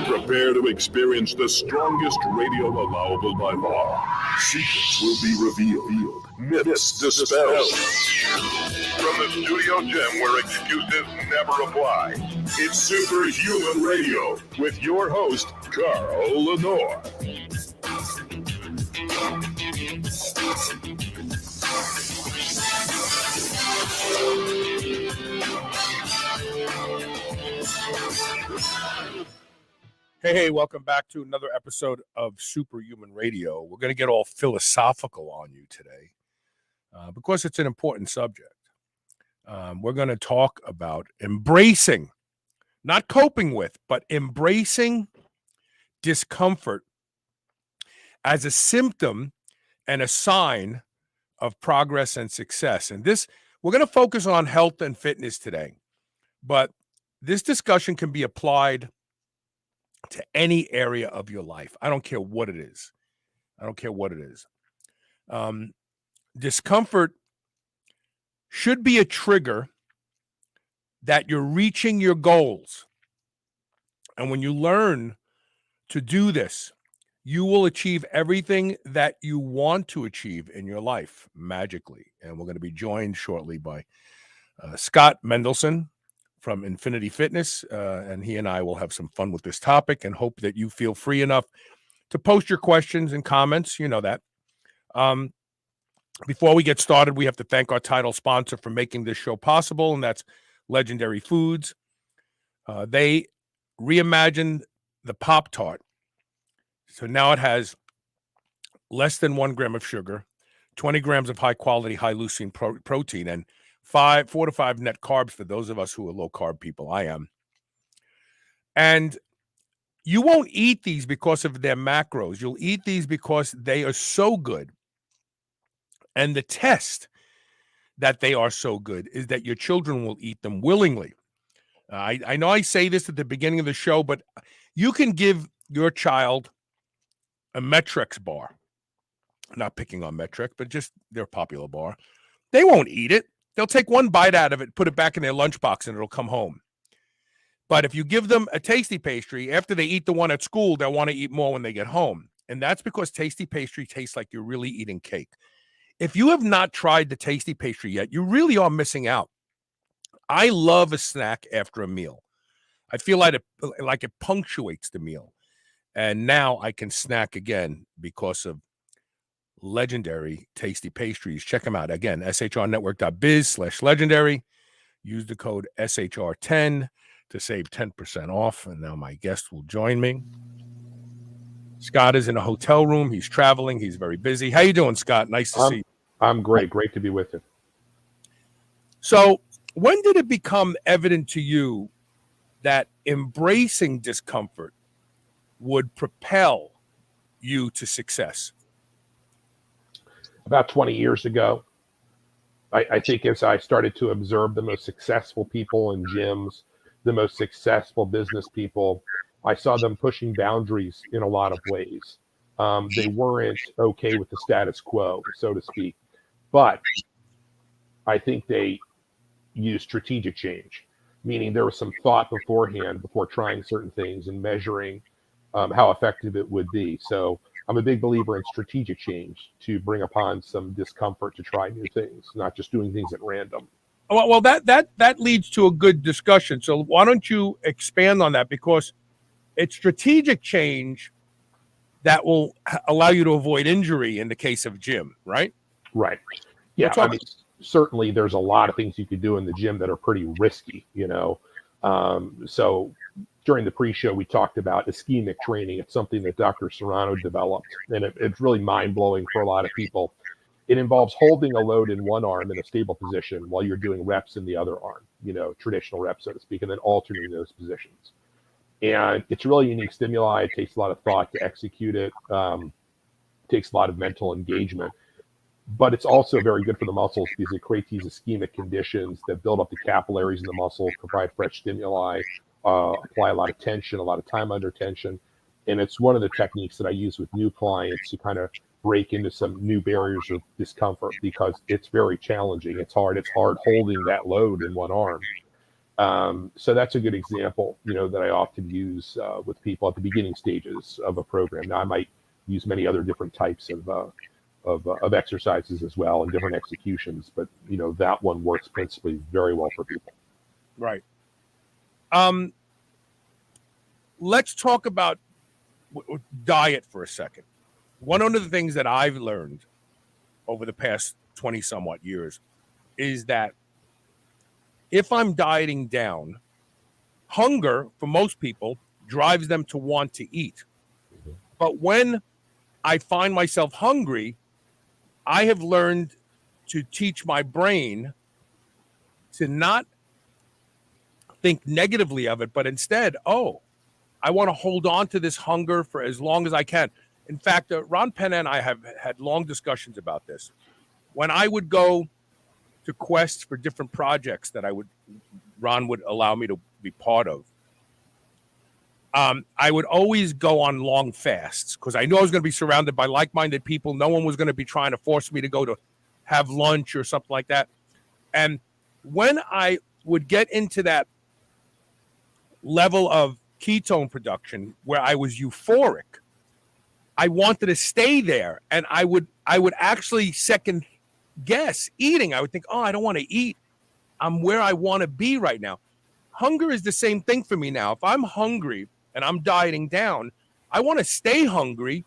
Prepare to experience the strongest radio allowable by law. Secrets will be revealed. Myths dispelled. From the studio gym where excuses never apply, it's Superhuman Radio with your host, Carl Lenore. Hey, welcome back to another episode of Superhuman Radio. We're going to get all philosophical on you today because it's an important subject. We're going to talk about embracing, not coping with, but embracing discomfort as a symptom and a sign of progress and success. And this, we're going to focus on health and fitness today, but this discussion can be applied to any area of your life. I don't care what it is. Discomfort should be a trigger that you're reaching your goals. And when you learn to do this, you will achieve everything that you want to achieve in your life magically. And we're going to be joined shortly by Scott Mendelson from Infinity Fitness, and he and I will have some fun with this topic and hope that you feel free enough to post your questions and comments. You know that. Before we get started, we have to thank our title sponsor for making this show possible, and that's Legendary Foods. They reimagined the Pop-Tart. So now it has less than 1 gram of sugar, 20 grams of high-quality, high-leucine protein, and 4 to 5 net carbs for those of us who are low-carb people. I am. And you won't eat these because of their macros. You'll eat these because they are so good. And the test that they are so good is that your children will eat them willingly. I know I say this at the beginning of the show, but you can give your child a Metrex bar. Not picking on Metrex, but just their popular bar. They won't eat it. They'll take one bite out of it, put it back in their lunchbox, and it'll come home. But if you give them a tasty pastry, after they eat the one at school, they'll want to eat more when they get home. And that's because tasty pastry tastes like you're really eating cake. If you have not tried the tasty pastry yet, you really are missing out. I love a snack after a meal. I feel like it punctuates the meal. And now I can snack again because of legendary tasty pastries. Check them out. Again, shrnetwork.biz/legendary. Use the code SHR10 to save 10% off. And now my guest will join me. Scott is in a hotel room. He's traveling. He's very busy. How you doing, Scott? Nice to see you. I'm great. Great to be with you. So when did it become evident to you that embracing discomfort would propel you to success? About 20 years ago, I think as I started to observe the most successful people in gyms, the most successful business people, I saw them pushing boundaries in a lot of ways. They weren't okay with the status quo, so to speak. But I think they used strategic change, meaning there was some thought beforehand before trying certain things and measuring how effective it would be. So I'm a big believer in strategic change to bring upon some discomfort to try new things, not just doing things at random. Well, that leads to a good discussion. So why don't you expand on that? Because it's strategic change that will allow you to avoid injury in the case of gym, right? Right. Yeah. I mean, certainly there's a lot of things you could do in the gym that are pretty risky, you know. So during the pre-show, we talked about ischemic training. It's something that Dr. Serrano developed, and it's really mind-blowing for a lot of people. It involves holding a load in one arm in a stable position while you're doing reps in the other arm, traditional reps, so to speak, and then alternating those positions. And it's a really unique stimuli. It takes a lot of thought to execute it. Takes a lot of mental engagement, but it's also very good for the muscles because it creates these ischemic conditions that build up the capillaries in the muscle, provide fresh stimuli, apply a lot of tension, a lot of time under tension. And it's one of the techniques that I use with new clients to kind of break into some new barriers of discomfort, because it's very challenging. It's hard holding that load in one arm. So that's a good example, that I often use with people at the beginning stages of a program. Now I might use many other different types of exercises as well and different executions, but that one works principally very well for people. Right. Let's talk about diet for a second. One of the things that I've learned over the past 20 somewhat years is that if I'm dieting down, hunger for most people drives them to want to eat. But when I find myself hungry, I have learned to teach my brain to not think negatively of it, but instead, I want to hold on to this hunger for as long as I can. In fact, Ron Penna and I have had long discussions about this. When I would go to quests for different projects that Ron would allow me to be part of, I would always go on long fasts because I knew I was going to be surrounded by like-minded people. No one was going to be trying to force me to go to have lunch or something like that. And when I would get into that level of ketone production where I was euphoric, I wanted to stay there, and I would actually second guess eating. I would think, I don't want to eat. I'm where I want to be right now. Hunger is the same thing for me now. If I'm hungry and I'm dieting down, I want to stay hungry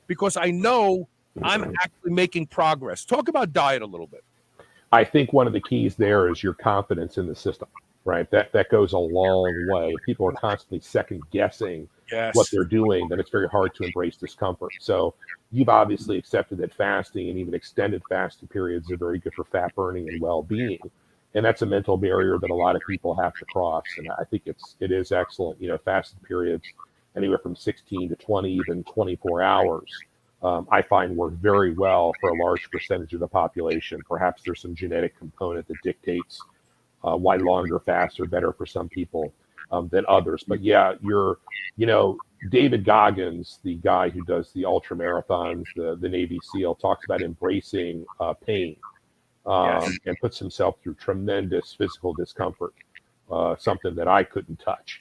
because I know I'm actually making progress. Talk about diet a little bit. I think one of the keys there is your confidence in the system, right? That goes a long way. People are constantly second guessing what they're doing, then it's very hard to embrace discomfort. So you've obviously accepted that fasting and even extended fasting periods are very good for fat burning and well-being. And that's a mental barrier that a lot of people have to cross. And I think it is excellent. Fasted periods anywhere from 16 to 20, even 24 hours, I find work very well for a large percentage of the population. Perhaps there's some genetic component that dictates why longer fasts are better for some people than others. But yeah, David Goggins, the guy who does the ultra marathons, the Navy SEAL, talks about embracing pain. And puts himself through tremendous physical discomfort, something that I couldn't touch.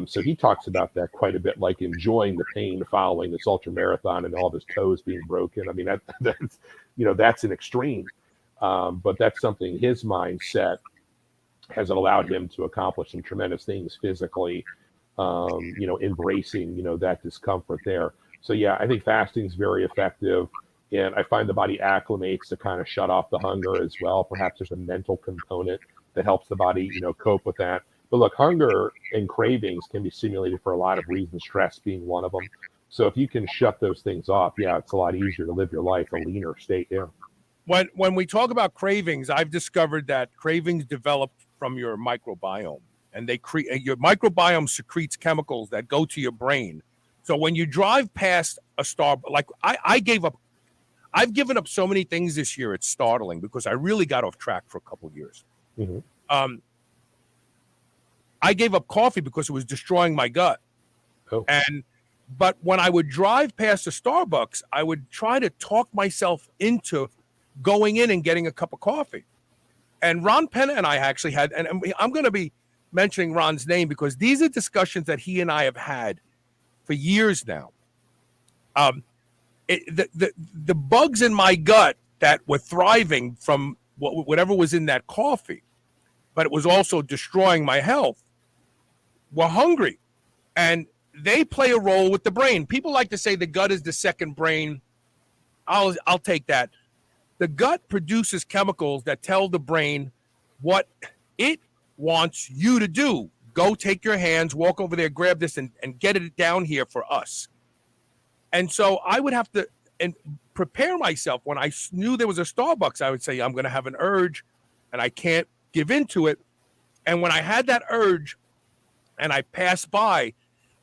So he talks about that quite a bit, like enjoying the pain following this ultra marathon and all of his toes being broken. I mean, that's an extreme, but that's something his mindset has allowed him to accomplish some tremendous things physically, embracing, that discomfort there. So yeah, I think fasting is very effective. And I find the body acclimates to kind of shut off the hunger as well. Perhaps there's a mental component that helps the body, cope with that. But look, hunger and cravings can be stimulated for a lot of reasons, stress being one of them. So if you can shut those things off, it's a lot easier to live your life a leaner state. Yeah. When we talk about cravings, I've discovered that cravings develop from your microbiome, and your microbiome secretes chemicals that go to your brain. So when you drive past a Starbucks, like I've given up so many things this year, it's startling because I really got off track for a couple of years. Mm-hmm. I gave up coffee because it was destroying my gut. But when I would drive past a Starbucks, I would try to talk myself into going in and getting a cup of coffee. And Ron Penna and I actually had, and I'm going to be mentioning Ron's name because these are discussions that he and I have had for years now. The bugs in my gut that were thriving from whatever was in that coffee, but it was also destroying my health, were hungry. And they play a role with the brain. People like to say the gut is the second brain. I'll take that. The gut produces chemicals that tell the brain what it wants you to do. Go take your hands, walk over there, grab this and get it down here for us. And so I would have to, and prepare myself. When I knew there was a Starbucks, I would say, I'm going to have an urge and I can't give into it. And when I had that urge and I passed by,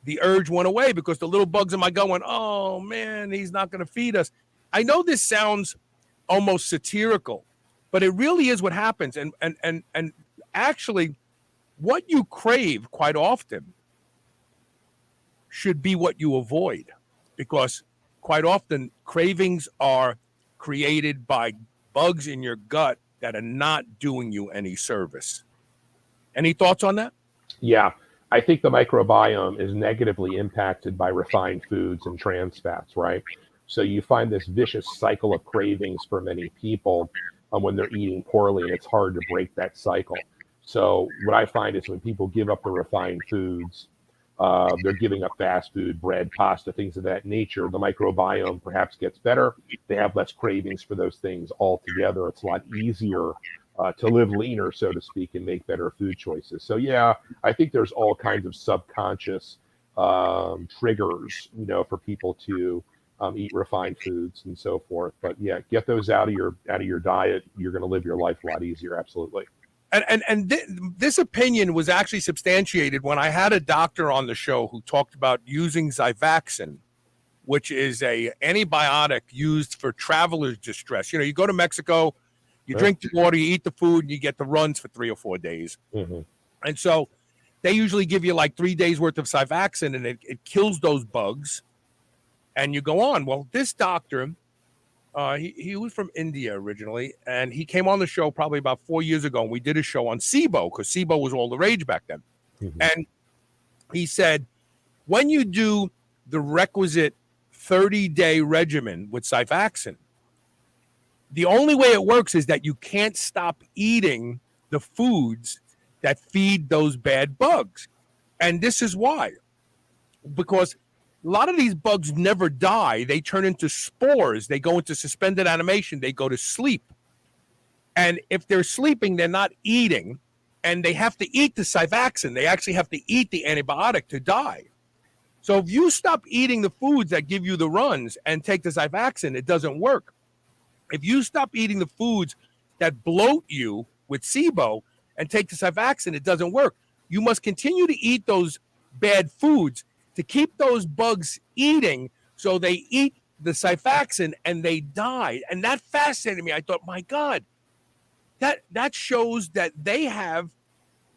the urge went away because the little bugs in my gut went, oh man, he's not going to feed us. I know this sounds almost satirical, but it really is what happens. And actually, what you crave quite often should be what you avoid, because quite often cravings are created by bugs in your gut that are not doing you any service. Any thoughts on that? Yeah, I think the microbiome is negatively impacted by refined foods and trans fats, right? So you find this vicious cycle of cravings for many people when they're eating poorly, and it's hard to break that cycle. So what I find is when people give up the refined foods, they're giving up fast food, bread, pasta, things of that nature. The microbiome perhaps gets better. They have less cravings for those things altogether. It's a lot easier to live leaner, so to speak, and make better food choices. So yeah, I think there's all kinds of subconscious triggers, for people to eat refined foods and so forth. But yeah, get those out of your diet. You're going to live your life a lot easier. Absolutely. And this opinion was actually substantiated when I had a doctor on the show who talked about using Xifaxan, which is a antibiotic used for traveler's distress. You go to Mexico, you drink the water, you eat the food, and you get the runs for 3 or 4 days. Mm-hmm. And so they usually give you like 3 days worth of Xifaxan, and it kills those bugs, and you go on. Well, this doctor, he was from India originally, and he came on the show probably about 4 years ago, and we did a show on SIBO, because SIBO was all the rage back then. Mm-hmm. And he said, when you do the requisite 30-day regimen with Xifaxan, the only way it works is that you can't stop eating the foods that feed those bad bugs. And this is why. Because a lot of these bugs never die. They turn into spores. They go into suspended animation. They go to sleep. And if they're sleeping, they're not eating. And they have to eat the Xifaxan. They actually have to eat the antibiotic to die. So if you stop eating the foods that give you the runs and take the Xifaxan, it doesn't work. If you stop eating the foods that bloat you with SIBO and take the Xifaxan, it doesn't work. You must continue to eat those bad foods to keep those bugs eating, so they eat the Xifaxan and they die. And that fascinated me. I thought, my God, that shows that they have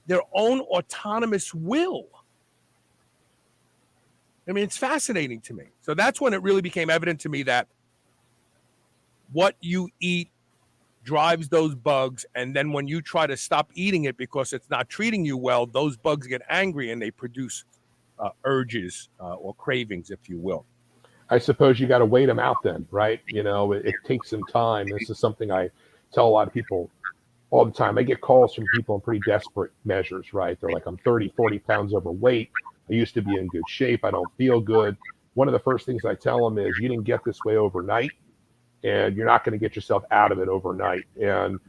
their own autonomous will. I mean, it's fascinating to me. So that's when it really became evident to me that what you eat drives those bugs. And then when you try to stop eating it because it's not treating you well, those bugs get angry and they produce urges or cravings, if you will. I suppose you got to wait them out then, right? It takes some time. This is something I tell a lot of people all the time. I get calls from people in pretty desperate measures, right? They're like, I'm 30, 40 pounds overweight. I used to be in good shape. I don't feel good. One of the first things I tell them is, you didn't get this way overnight, and you're not going to get yourself out of it overnight. And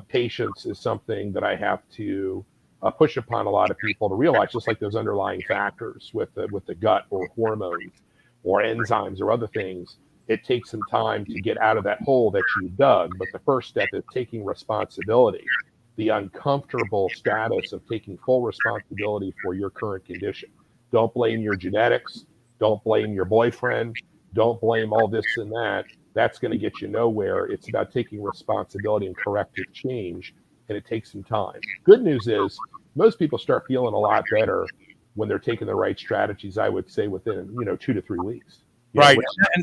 patience is something that I have to push upon a lot of people to realize, just like those underlying factors with the gut or hormones or enzymes or other things. It takes some time to get out of that hole that you dug. But the first step is taking responsibility, the uncomfortable status of taking full responsibility for your current condition. Don't blame your genetics. Don't blame your boyfriend. Don't blame all this and that. That's going to get you nowhere. It's about taking responsibility and corrective change, and it takes some time. Good news is most people start feeling a lot better when they're taking the right strategies, I would say within 2 to 3 weeks. Right.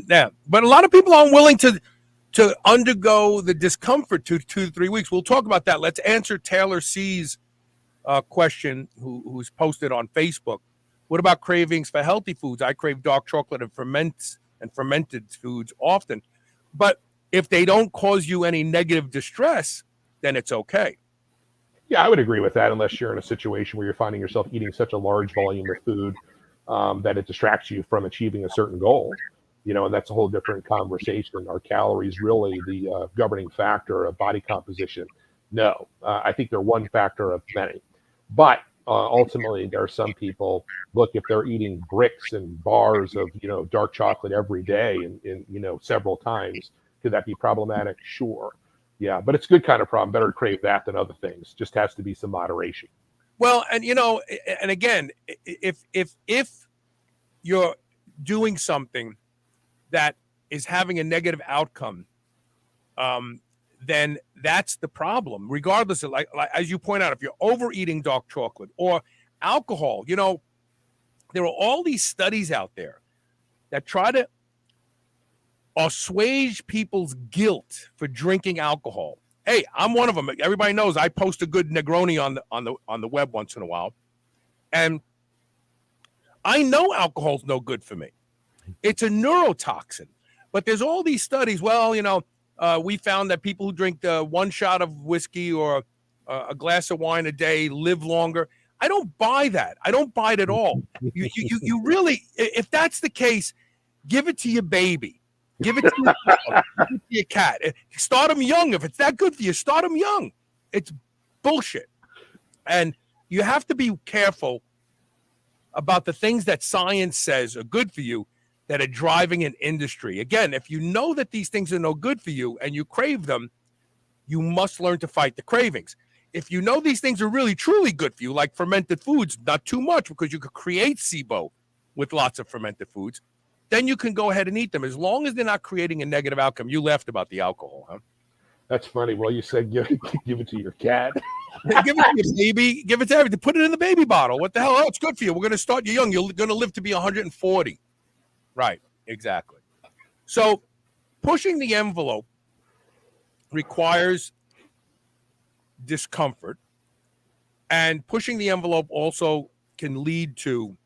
But a lot of people aren't willing to undergo the discomfort 2 to 3 weeks. We'll talk about that. Let's answer Taylor C's question, who's posted on Facebook. What about cravings for healthy foods? I crave dark chocolate and fermented foods often. But if they don't cause you any negative distress, then it's okay. Yeah, I would agree with that, unless you're in a situation where you're finding yourself eating such a large volume of food that it distracts you from achieving a certain goal. And that's a whole different conversation. Are calories really the governing factor of body composition? No, I think they're one factor of many. But ultimately, there are some people, look, if they're eating bricks and bars of, dark chocolate every day and several times, could that be problematic? Sure. Yeah, but it's a good kind of problem. Better to crave that than other things. Just has to be some moderation. Well, and and again, if you're doing something that is having a negative outcome, then that's the problem. Regardless of like as you point out, if you're overeating dark chocolate or alcohol, there are all these studies out there that try to assuage people's guilt for drinking alcohol. Hey, I'm one of them. Everybody knows I post a good Negroni on the web once in a while, and I know alcohol's no good for me. It's a neurotoxin, but there's all these studies. Well, we found that people who drink one shot of whiskey or a glass of wine a day live longer. I don't buy that. I don't buy it at all. You really, if that's the case, give it to your baby. Give it to your dog. Give it to your cat. Start them young. If it's that good for you, start them young. It's bullshit. And you have to be careful about the things that science says are good for you that are driving an industry. Again, if you know that these things are no good for you and you crave them, you must learn to fight the cravings. If you know these things are really, truly good for you, like fermented foods, not too much because you could create SIBO with lots of fermented foods, then you can go ahead and eat them as long as they're not creating a negative outcome. You laughed about the alcohol, huh? That's funny. Well, you said give it to your cat. Give it to your baby. Give it to everything. Put it in the baby bottle. What the hell? Oh, it's good for you. We're going to start you young. You're going to live to be 140. Right. Exactly. So pushing the envelope requires discomfort, and pushing the envelope also can lead to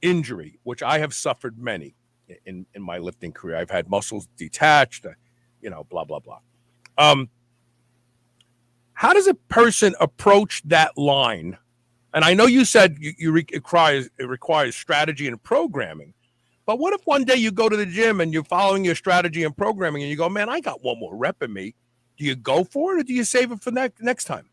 injury, which I have suffered many in my lifting career. I've had muscles detached, blah, blah, blah. How does a person approach that line? And I know you said it requires strategy and programming, but what if one day you go to the gym and you're following your strategy and programming and you go, man, I got one more rep in me. Do you go for it or do you save it for next time?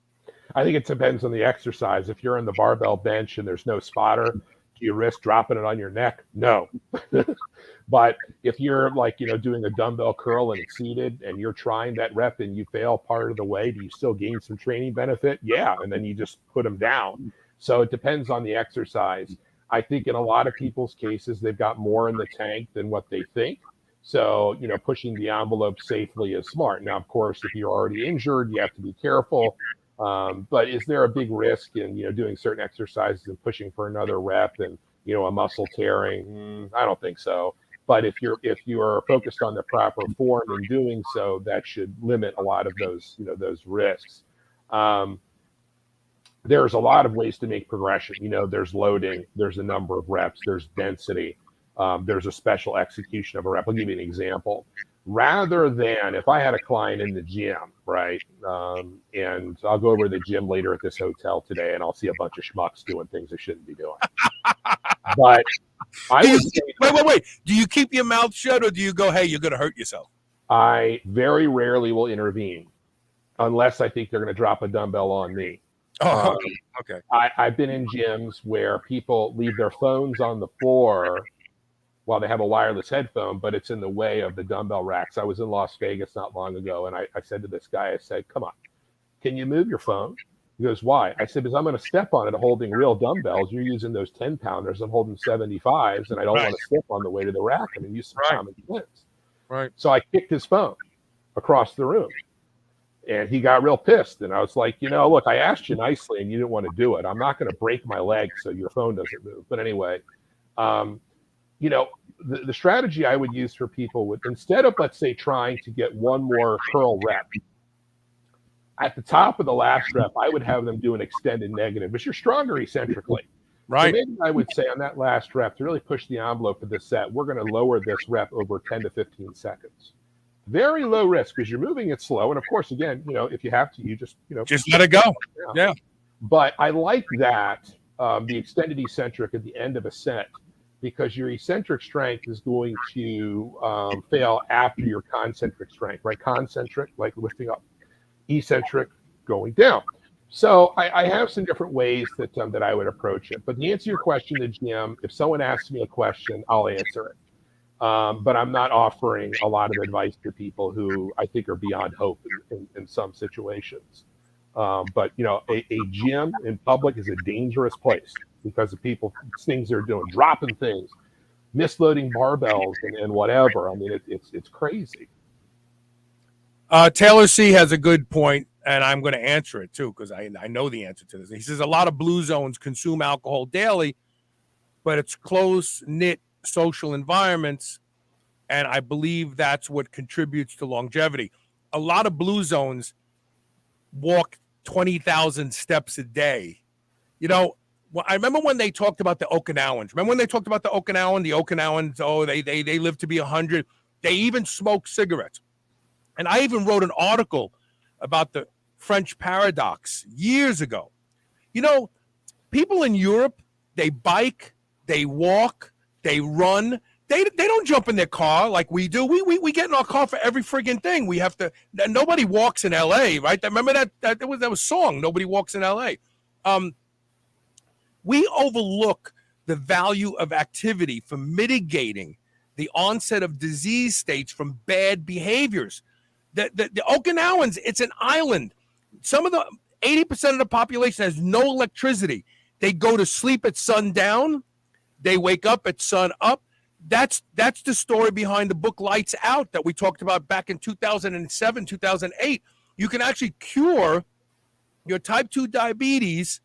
I think it depends on the exercise. If you're in the barbell bench and there's no spotter, do you risk dropping it on your neck? No. But if you're doing a dumbbell curl and it's seated and you're trying that rep and you fail part of the way, do you still gain some training benefit? Yeah. And then you just put them down. So it depends on the exercise. I think in a lot of people's cases, they've got more in the tank than what they think. So, pushing the envelope safely is smart. Now, of course, if you're already injured, you have to be careful. But is there a big risk in, doing certain exercises and pushing for another rep and, a muscle tearing? I don't think so. But if you are focused on the proper form in doing so, that should limit a lot of those risks. There's a lot of ways to make progression. There's loading, there's a number of reps, there's density, there's a special execution of a rep. I'll give you an example. Rather than if I had a client in the gym, right, and I'll go over to the gym later at this hotel today and I'll see a bunch of schmucks doing things they shouldn't be doing. But I would say, wait. Do you keep your mouth shut or do you go, hey, you're going to hurt yourself? I very rarely will intervene unless I think they're going to drop a dumbbell on me. Oh, okay. I've been in gyms where people leave their phones on the floor while they have a wireless headphone, but it's in the way of the dumbbell racks. I was in Las Vegas not long ago, and I said to this guy, I said, come on, can you move your phone? He goes, why? I said, because I'm going to step on it holding real dumbbells. You're using those 10-pounders. I'm holding 75s, and I don't want to step on the way to the rack. I mean, use some common sense. Right. So I kicked his phone across the room, and he got real pissed. And I was like, look, I asked you nicely, and you didn't want to do it. I'm not going to break my leg so your phone doesn't move. But anyway, the strategy I would use for people would, instead of, let's say, trying to get one more curl rep, at the top of the last rep, I would have them do an extended negative, but you're stronger eccentrically. Right. So maybe I would say on that last rep, to really push the envelope of this set, we're going to lower this rep over 10 to 15 seconds. Very low risk because you're moving it slow. And of course, again, if you have to, you just let it go. Yeah. But I like that, the extended eccentric at the end of a set, because your eccentric strength is going to fail after your concentric strength, right? Concentric, like lifting up, eccentric, going down. So I have some different ways that I would approach it. But to answer your question, the gym, if someone asks me a question, I'll answer it. But I'm not offering a lot of advice to people who I think are beyond hope in some situations. But a gym in public is a dangerous place because of people, things they're doing, dropping things, misloading barbells, and whatever. I mean, it's crazy. Taylor C has a good point, and I'm going to answer it too because I know the answer to this. He says a lot of blue zones consume alcohol daily, but it's close-knit social environments, and I believe that's what contributes to longevity. A lot of blue zones walk 20,000 steps a day. I remember when they talked about the Okinawans. Remember when they talked about the Okinawans, oh, they live to be 100. They even smoke cigarettes. And I even wrote an article about the French paradox years ago. People in Europe, they bike, they walk, they run. They don't jump in their car like we do. We get in our car for every friggin' thing. We have to. Nobody walks in L.A., right? Remember that was a song. Nobody walks in L.A. We overlook the value of activity for mitigating the onset of disease states from bad behaviors. The Okinawans, it's an island. Some of the 80% of the population has no electricity. They go to sleep at sundown. They wake up at sun up. That's the story behind the book Lights Out that we talked about back in 2007, 2008. You can actually cure your type 2 diabetes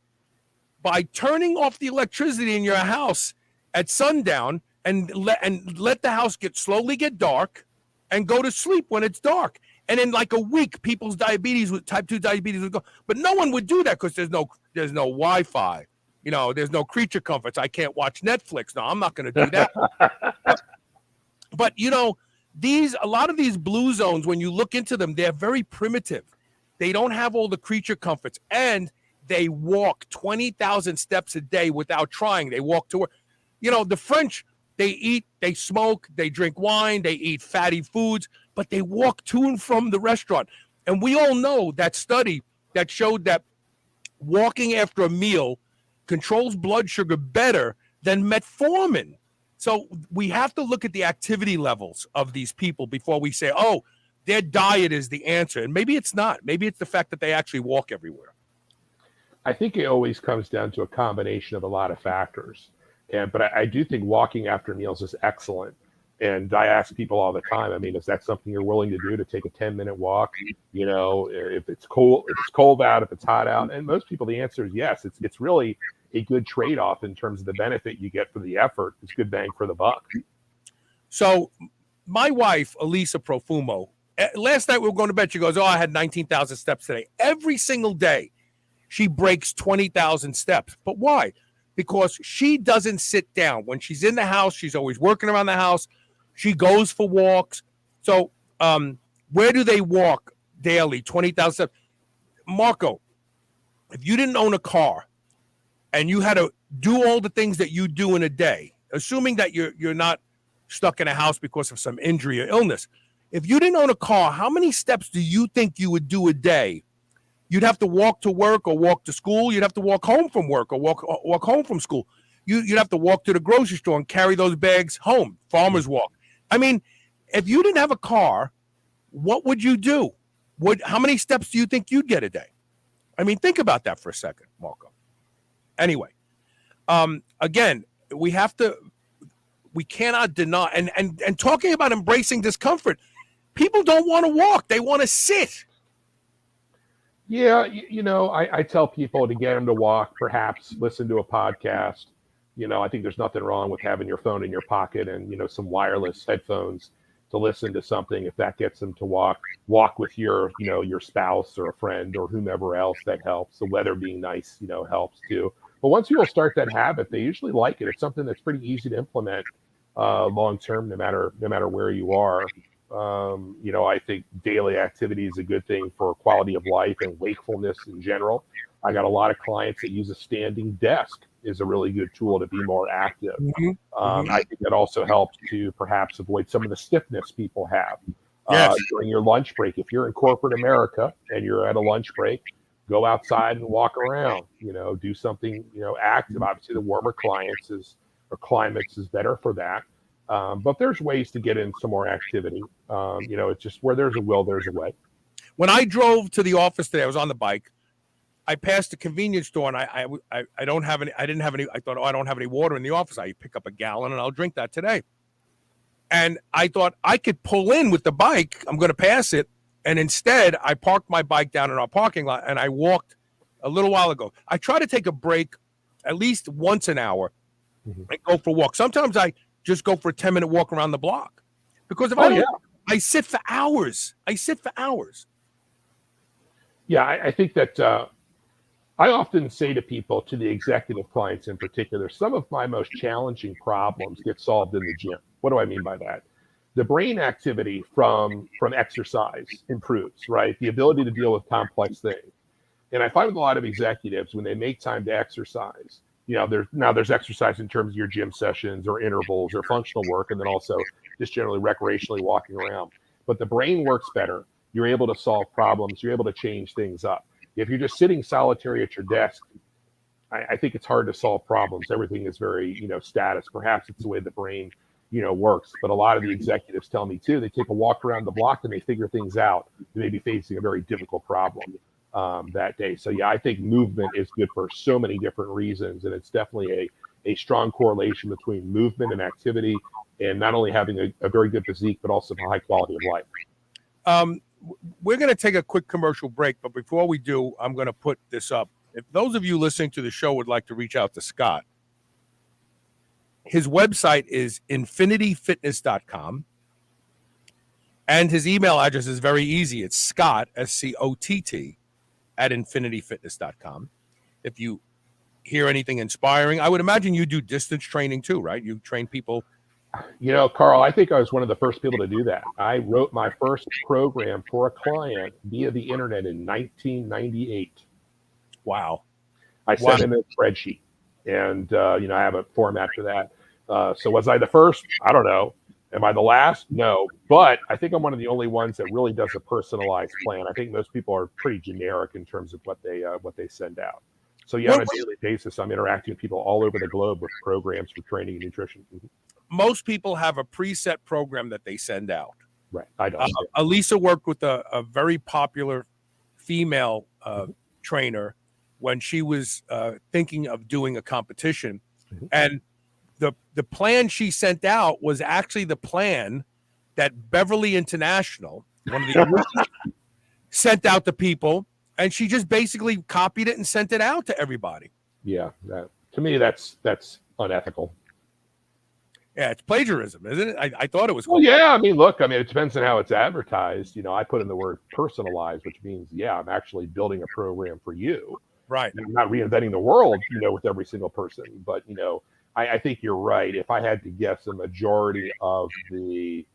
by turning off the electricity in your house at sundown and let the house slowly get dark and go to sleep when it's dark. And in like a week, people's diabetes with type 2 diabetes would go. But no one would do that because there's no Wi-Fi. There's no creature comforts. I can't watch Netflix. No, I'm not going to do that. but a lot of these blue zones, when you look into them, they're very primitive. They don't have all the creature comforts, and they walk 20,000 steps a day without trying. They walk to work. The French, they eat, they smoke, they drink wine, they eat fatty foods, but they walk to and from the restaurant. And we all know that study that showed that walking after a meal controls blood sugar better than metformin. So we have to look at the activity levels of these people before we say, oh, their diet is the answer. And maybe it's not. Maybe it's the fact that they actually walk everywhere. I think it always comes down to a combination of a lot of factors. But I do think walking after meals is excellent. And I ask people all the time, I mean, is that something you're willing to do, to take a 10-minute walk? If it's cold out, if it's hot out? And most people, the answer is yes. It's really a good trade-off in terms of the benefit you get for the effort. It's good bang for the buck. So my wife, Elisa Profumo, last night we were going to bed. She goes, I had 19,000 steps today. Every single day she breaks 20,000 steps. But why? Because she doesn't sit down. When she's in the house, she's always working around the house. She goes for walks. So where do they walk daily? 20,000 steps. Marco, if you didn't own a car and you had to do all the things that you do in a day, assuming that you're not stuck in a house because of some injury or illness, if you didn't own a car, how many steps do you think you would do a day? You'd have to walk to work or walk to school. You'd have to walk home from work or walk home from school. You'd have to walk to the grocery store and carry those bags home. Farmer's walk. I mean, if you didn't have a car, what would you do? How many steps do you think you'd get a day? I mean, think about that for a second, Marco. Anyway, again, we cannot deny, and talking about embracing discomfort, people don't want to walk. They want to sit. Yeah, I tell people to get them to walk, perhaps listen to a podcast. I think there's nothing wrong with having your phone in your pocket and, some wireless headphones to listen to something. If that gets them to walk with your spouse or a friend or whomever else, that helps. The weather being nice, helps too. But once people start that habit, they usually like it. It's something that's pretty easy to implement long-term, no matter where you are. I think daily activity is a good thing for quality of life and wakefulness in general. I got a lot of clients that use a standing desk is a really good tool to be more active. I think that also helps to perhaps avoid some of the stiffness people have during your lunch break. If you're in corporate America and you're at a lunch break, go outside and walk around, do something, active. Obviously the warmer climates is better for that. But there's ways to get in some more activity. It's just where there's a will, there's a way. When I drove to the office today, I was on the bike. I passed a convenience store, and I don't have any. I didn't have any. I thought, I don't have any water in the office. I pick up a gallon and I'll drink that today. And I thought I could pull in with the bike. I'm going to pass it, and instead I parked my bike down in our parking lot, and I walked a little while ago. I try to take a break at least once an hour and go for a walk. Sometimes I just go for a 10-minute walk around the block, because if I sit for hours. Yeah, I think that I often say to people, to the executive clients in particular, some of my most challenging problems get solved in the gym. What do I mean by that? The brain activity from exercise improves, right? The ability to deal with complex things. And I find with a lot of executives, when they make time to exercise, there's exercise in terms of your gym sessions or intervals or functional work, and then also just generally recreationally walking around. But the brain works better. You're able to solve problems. You're able to change things up. If you're just sitting solitary at your desk, I think it's hard to solve problems. Everything is very, status. Perhaps it's the way the brain, works. But a lot of the executives tell me too, they take a walk around the block and they figure things out. They may be facing a very difficult problem that day. So yeah, I think movement is good for so many different reasons. And it's definitely a strong correlation between movement and activity, and not only having a very good physique, but also a high quality of life. We're going to take a quick commercial break, but before we do, I'm going to put this up. If those of you listening to the show would like to reach out to Scott, his website is infinityfitness.com, and his email address is very easy. It's Scott, SCOTT, at infinityfitness.com. If you hear anything inspiring, I would imagine you do distance training too, right? You train people. Carl, I think I was one of the first people to do that. I wrote my first program for a client via the internet in 1998. Wow. I sent him a spreadsheet, and, I have a format for that. So was I the first? I don't know. Am I the last? No. But I think I'm one of the only ones that really does a personalized plan. I think most people are pretty generic in terms of what they send out. So yeah, on a daily basis, I'm interacting with people all over the globe with programs for training and nutrition. Most people have a preset program that they send out. Right. I don't. Elisa worked with a very popular female trainer when she was thinking of doing a competition. And the plan she sent out was actually the plan that Beverly International, one of the original, sent out to people. And she just basically copied it and sent it out to everybody. Yeah. To me, that's unethical. Yeah, it's plagiarism, isn't it? I thought it was. Well, yeah. It depends on how it's advertised. I put in the word personalized, which means, I'm actually building a program for you. Right. And I'm not reinventing the world, with every single person. But, I think you're right. If I had to guess, a majority of the,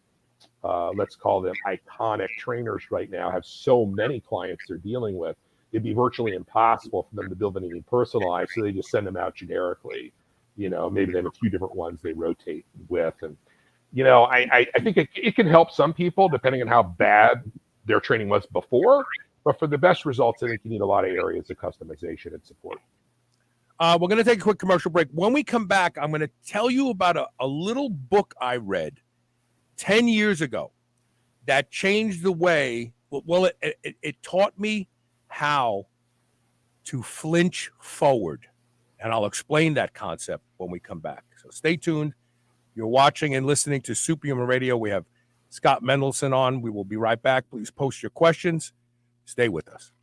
let's call them iconic trainers right now have so many clients they're dealing with, it'd be virtually impossible for them to build anything personalized. So they just send them out generically. Maybe they have a few different ones they rotate with. And, I think it can help some people depending on how bad their training was before. But for the best results, I think you need a lot of areas of customization and support. We're going to take a quick commercial break. When we come back, I'm going to tell you about a little book I read 10 years ago that changed the way. Well, it taught me how to flinch forward. And I'll explain that concept when we come back. So stay tuned. You're watching and listening to Superhuman Radio. We have Scott Mendelson on. We will be right back. Please post your questions. Stay with us.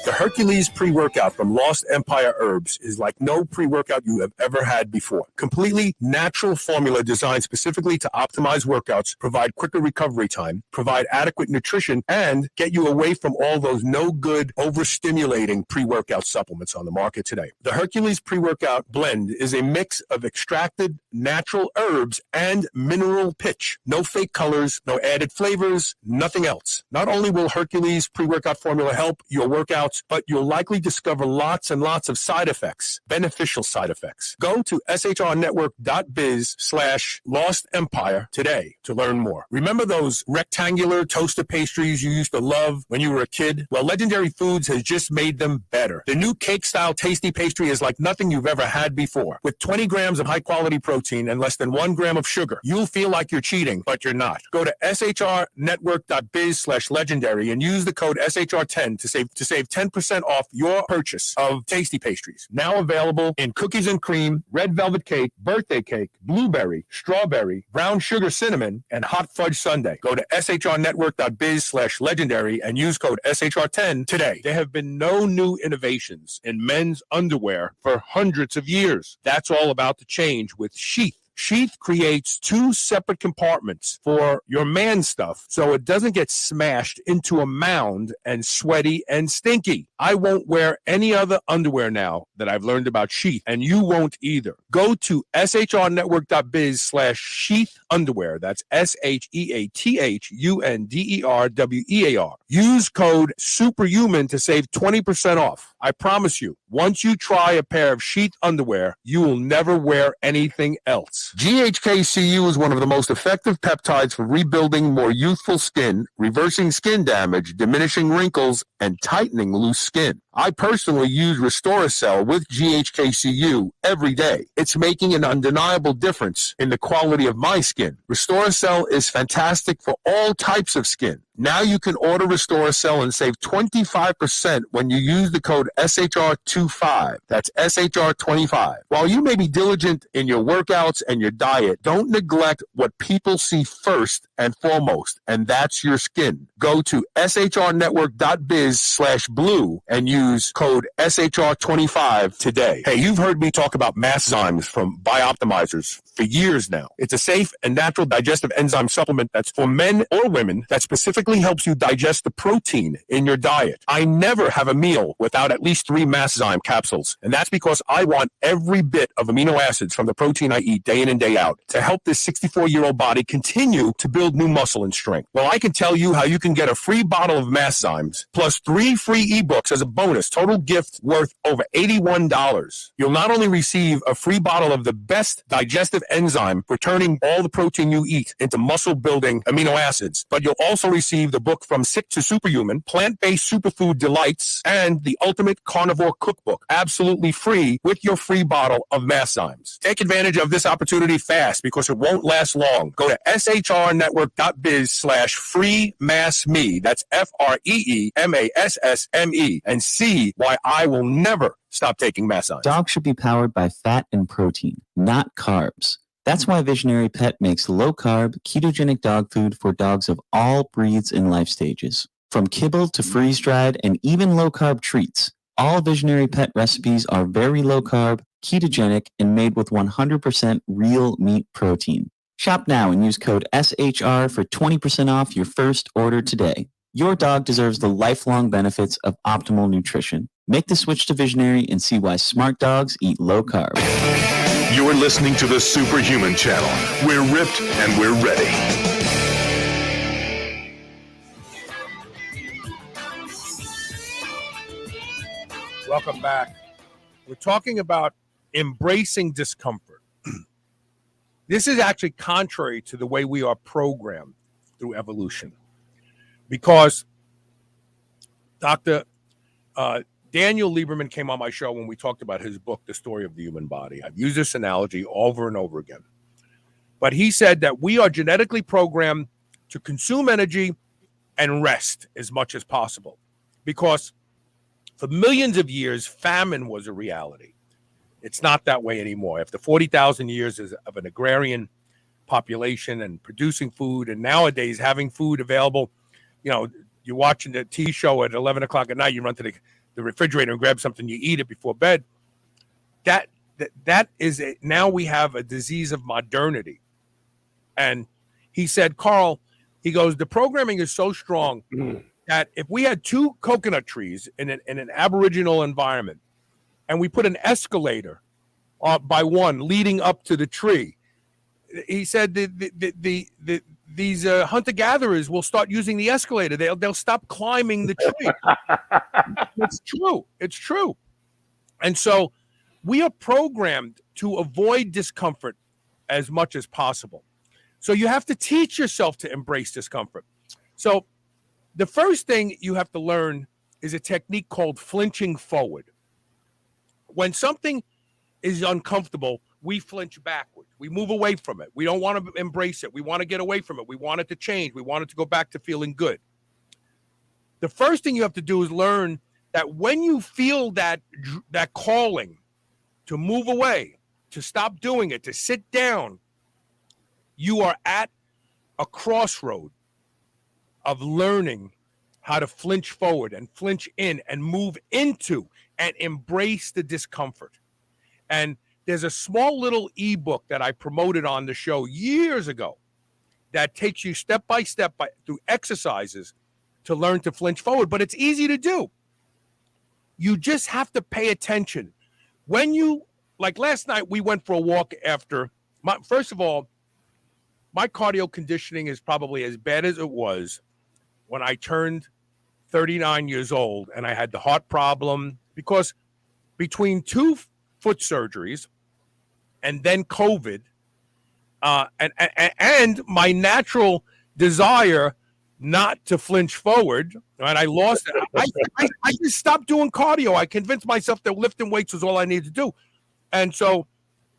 The Hercules Pre-Workout from Lost Empire Herbs is like no pre-workout you have ever had before. Completely natural formula designed specifically to optimize workouts, provide quicker recovery time, provide adequate nutrition, and get you away from all those no-good, overstimulating pre-workout supplements on the market today. The Hercules Pre-Workout blend is a mix of extracted natural herbs and mineral pitch. No fake colors, no added flavors, nothing else. Not only will Hercules Pre-Workout formula help your workouts, but you'll likely discover lots and lots of side effects, beneficial side effects. Go to shrnetwork.biz/Lost Empire today to learn more. Remember those rectangular toaster pastries you used to love when you were a kid? Well, Legendary Foods has just made them better. The new cake-style tasty pastry is like nothing you've ever had before. With 20 grams of high-quality protein and less than 1 gram of sugar, you'll feel like you're cheating, but you're not. Go to shrnetwork.biz/legendary and use the code SHR10 to save 10% off your purchase of tasty pastries. Now available in cookies and cream, red velvet cake, birthday cake, blueberry, strawberry, brown sugar cinnamon, and hot fudge sundae. Go to shrnetwork.biz/legendary and use code SHR10 today. There have been no new innovations in men's underwear for hundreds of years. That's all about to change with Sheath. Sheath creates 2 separate compartments for your man stuff so it doesn't get smashed into a mound and sweaty and stinky. I won't wear any other underwear now that I've learned about Sheath, and you won't either. Go to shrnetwork.biz/Sheath underwear. That's SHEATHUNDERWEAR. Use code SUPERHUMAN to save 20% off. I promise you, once you try a pair of Sheath underwear, you will never wear anything else. GHKCU is one of the most effective peptides for rebuilding more youthful skin, reversing skin damage, diminishing wrinkles, and tightening loose skin. I personally use Restoracell with GHKCU every day. It's making an undeniable difference in the quality of my skin. Restoracell is fantastic for all types of skin. Now you can order Restoracell and save 25% when you use the code SHR25. That's SHR25. While you may be diligent in your workouts and your diet, don't neglect what people see first and foremost, and that's your skin. Go to shrnetwork.biz/blue and use code SHR25 today. Hey, you've heard me talk about Masszymes from Bioptimizers for years now. It's a safe and natural digestive enzyme supplement that's for men or women that specifically helps you digest the protein in your diet. I never have a meal without at least 3 Masszyme capsules, and that's because I want every bit of amino acids from the protein I eat day in and day out to help this 64-year-old body continue to build new muscle and strength. Well, I can tell you how you can get a free bottle of Masszymes plus 3 free ebooks as a bonus, total gift worth over $81. You'll not only receive a free bottle of the best digestive enzyme for turning all the protein you eat into muscle-building amino acids, but you'll also receive the book From Sick to Superhuman, Plant-Based Superfood Delights, and the Ultimate Carnivore Cookbook, absolutely free with your free bottle of Masszymes. Take advantage of this opportunity fast because it won't last long. Go to shrnetwork.biz/freemassme, that's FREEMASSME, and see why I will never stop taking Masszymes. Dogs should be powered by fat and protein, not carbs. That's why Visionary Pet makes low-carb, ketogenic dog food for dogs of all breeds and life stages. From kibble to freeze-dried and even low-carb treats, all Visionary Pet recipes are very low-carb, ketogenic, and made with 100% real meat protein. Shop now and use code SHR for 20% off your first order today. Your dog deserves the lifelong benefits of optimal nutrition. Make the switch to Visionary and see why smart dogs eat low-carb. You're listening to the Superhuman Channel. We're ripped and we're ready. Welcome back. We're talking about embracing discomfort. This is actually contrary to the way we are programmed through evolution. Because Dr. Daniel Lieberman came on my show when we talked about his book, The Story of the Human Body. I've used this analogy over and over again. But he said that we are genetically programmed to consume energy and rest as much as possible. Because for millions of years, famine was a reality. It's not that way anymore. After 40,000 years of an agrarian population and producing food, and nowadays having food available, you know, you're watching the TV show at 11 o'clock at night, you run to the refrigerator and grab something, you eat it before bed. That is it. Now we have a disease of modernity. And he said, Carl, he goes, the programming is so strong that if we had 2 coconut trees in an Aboriginal environment, and we put an escalator by one leading up to the tree, he said the these hunter-gatherers will start using the escalator. They'll stop climbing the tree. It's true. It's true. And so we are programmed to avoid discomfort as much as possible. So you have to teach yourself to embrace discomfort. So the first thing you have to learn is a technique called flinching forward. When something is uncomfortable, we flinch backwards. We move away from it. We don't want to embrace it. We want to get away from it. We want it to change. We want it to go back to feeling good. The first thing you have to do is learn that when you feel that calling to move away, to stop doing it, to sit down, you are at a crossroad of learning how to flinch forward and flinch in and move into and embrace the discomfort. And there's a small little ebook that I promoted on the show years ago that takes you step by step through exercises to learn to flinch forward, but it's easy to do. You just have to pay attention. When you, like last night, we went for a walk after, first of all, my cardio conditioning is probably as bad as it was when I turned 39 years old and I had the heart problem, because between 2 foot surgeries and then COVID, and my natural desire not to flinch forward, right? I lost it. I just stopped doing cardio. I convinced myself that lifting weights was all I needed to do. And so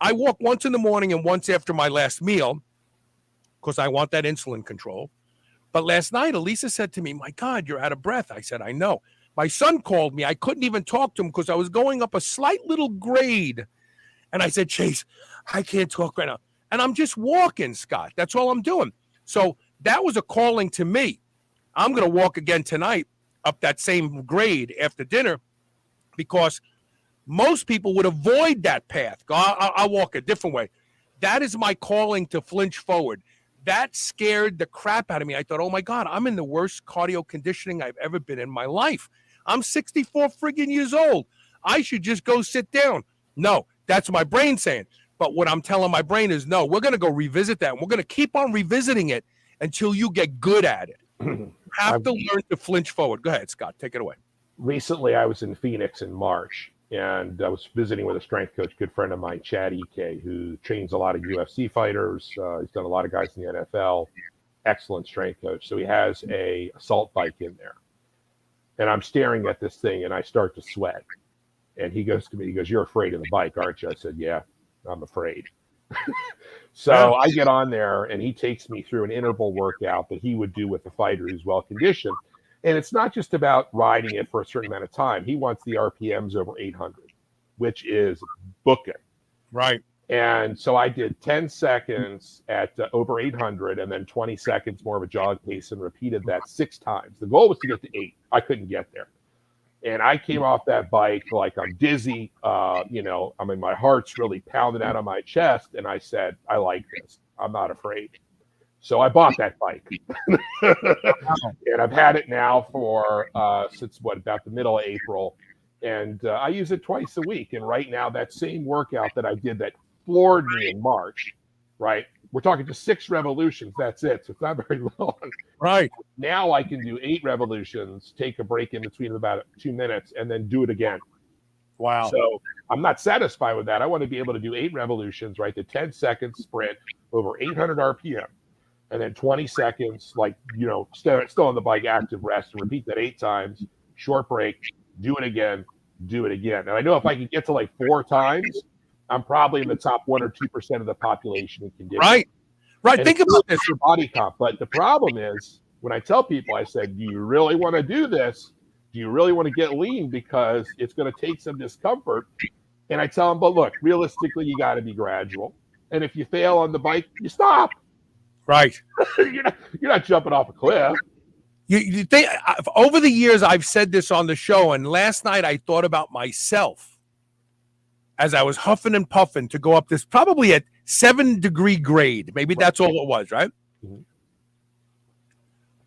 I walk once in the morning and once after my last meal, because I want that insulin control. But last night, Elisa said to me, "My God, you're out of breath." I said, "I know." My son called me. I couldn't even talk to him because I was going up a slight little grade. And I said, "Chase, I can't talk right now." And I'm just walking, Scott. That's all I'm doing. So that was a calling to me. I'm going to walk again tonight up that same grade after dinner, because most people would avoid that path. I'll walk a different way. That is my calling to flinch forward. That scared the crap out of me. I thought, oh my God, I'm in the worst cardio conditioning I've ever been in my life. I'm 64 friggin' years old. I should just go sit down. No, that's my brain saying. But what I'm telling my brain is, no, we're going to go revisit that. And we're going to keep on revisiting it until you get good at it. You have to learn to flinch forward. Go ahead, Scott. Take it away. Recently, I was in Phoenix in March, and I was visiting with a strength coach, good friend of mine, Chad EK, who trains a lot of UFC fighters. He's done a lot of guys in the NFL. Excellent strength coach. So he has a assault bike in there. And I'm staring at this thing, and I start to sweat. And he goes to me, he goes, "You're afraid of the bike, aren't you?" I said, "Yeah, I'm afraid." So I get on there, and he takes me through an interval workout that he would do with a fighter who's well-conditioned. And it's not just about riding it for a certain amount of time. He wants the RPMs over 800, which is booking. Right. And so I did 10 seconds at over 800 and then 20 seconds more of a jog pace and repeated that 6 times. The goal was to get to 8. I couldn't get there. And I came off that bike like I'm dizzy. I mean, my heart's really pounding out of my chest. And I said, I like this. I'm not afraid. So I bought that bike. And I've had it now for since about the middle of April. And I use it twice a week. And right now, that same workout that I did that floored me in March, right? We're talking just 6 revolutions. That's it. So it's not very long. Right. Now I can do 8 revolutions, take a break in between about 2 minutes, and then do it again. Wow. So I'm not satisfied with that. I want to be able to do 8 revolutions, right? The 10-second sprint over 800 RPM. And then 20 seconds, still on the bike, active rest, and repeat that 8 times, short break, do it again. And I know if I can get to like 4 times, I'm probably in the top 1 or 2% of the population in conditioning. Right. And Think about this. For body comp. But the problem is, when I tell people, I said, do you really want to do this? Do you really want to get lean? Because it's going to take some discomfort. And I tell them, but look, realistically, you got to be gradual. And if you fail on the bike, you stop. Right. You're not jumping off a cliff. You think over the years I've said this on the show, and last night I thought about myself as I was huffing and puffing to go up this probably at 7-degree grade. Maybe that's all it was, right? Mm-hmm.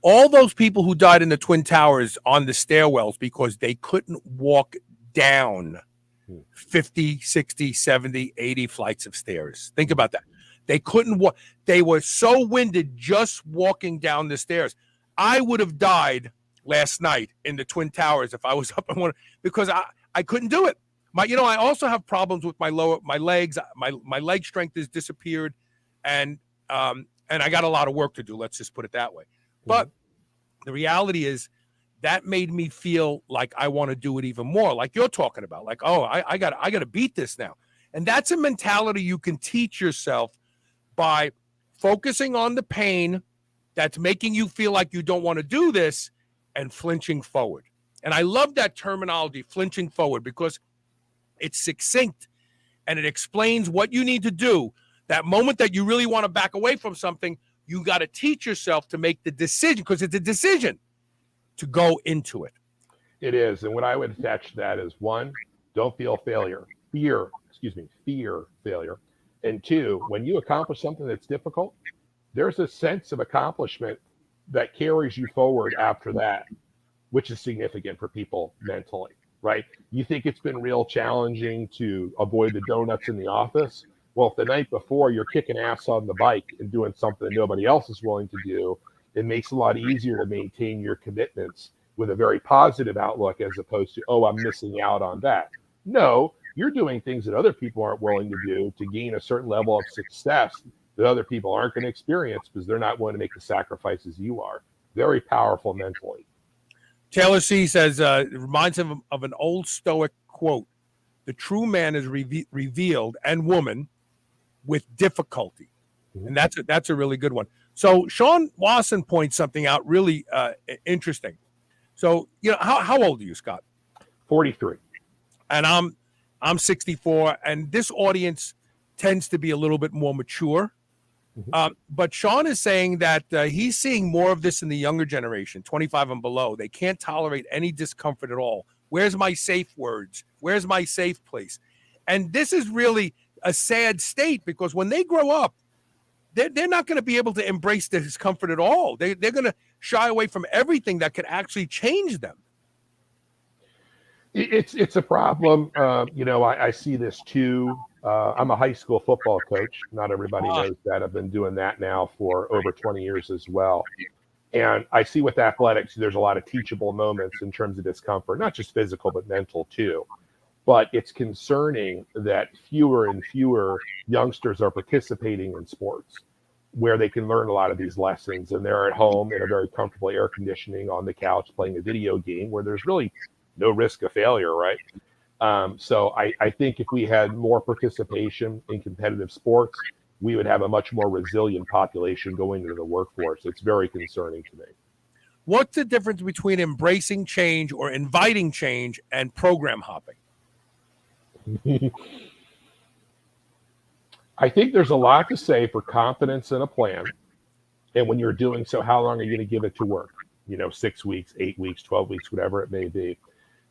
All those people who died in the Twin Towers on the stairwells because they couldn't walk down 50, 60, 70, 80 flights of stairs. Think about that. They couldn't walk. They were so winded just walking down the stairs. I would have died last night in the Twin Towers if I was up in one, because I couldn't do it. I also have problems with my legs. My leg strength has disappeared, and I got a lot of work to do. Let's just put it that way. But the reality is that made me feel like I want to do it even more, like you're talking about. Like, oh, I got to beat this now. And that's a mentality you can teach yourself by focusing on the pain that's making you feel like you don't want to do this and flinching forward. And I love that terminology, flinching forward, because it's succinct and it explains what you need to do. That moment that you really want to back away from something, you got to teach yourself to make the decision, because it's a decision to go into it. It is. And what I would attach to that is, one, don't feel fear failure. And two, when you accomplish something that's difficult, there's a sense of accomplishment that carries you forward after that, which is significant for people mentally, right? You think it's been real challenging to avoid the donuts in the office. Well, if the night before you're kicking ass on the bike and doing something that nobody else is willing to do, it makes it a lot easier to maintain your commitments with a very positive outlook, as opposed to, oh, I'm missing out on that. No, you're doing things that other people aren't willing to do to gain a certain level of success that other people aren't going to experience because they're not willing to make the sacrifices you are. Very powerful mentally. Taylor C. says, it reminds him of an old Stoic quote: "The true man is revealed, and woman, with difficulty." And that's a really good one. So Sean Wasson points something out really interesting. So, how old are you, Scott? 43. And I'm 64, and this audience tends to be a little bit more mature. But Sean is saying that he's seeing more of this in the younger generation, 25 and below. They can't tolerate any discomfort at all. Where's my safe words? Where's my safe place? And this is really a sad state, because when they grow up, they're not going to be able to embrace the discomfort at all. They're going to shy away from everything that could actually change them. It's a problem. I see this too. I'm a high school football coach. Not everybody knows that. I've been doing that now for over 20 years as well. And I see with athletics, there's a lot of teachable moments in terms of discomfort, not just physical, but mental too. But it's concerning that fewer and fewer youngsters are participating in sports where they can learn a lot of these lessons, and they're at home in a very comfortable air conditioning on the couch playing a video game where there's really no risk of failure, right? So I think if we had more participation in competitive sports, we would have a much more resilient population going into the workforce. It's very concerning to me. What's the difference between embracing change or inviting change and program hopping? I think there's a lot to say for confidence in a plan. And when you're doing so, how long are you going to give it to work? 6 weeks, 8 weeks, 12 weeks, whatever it may be.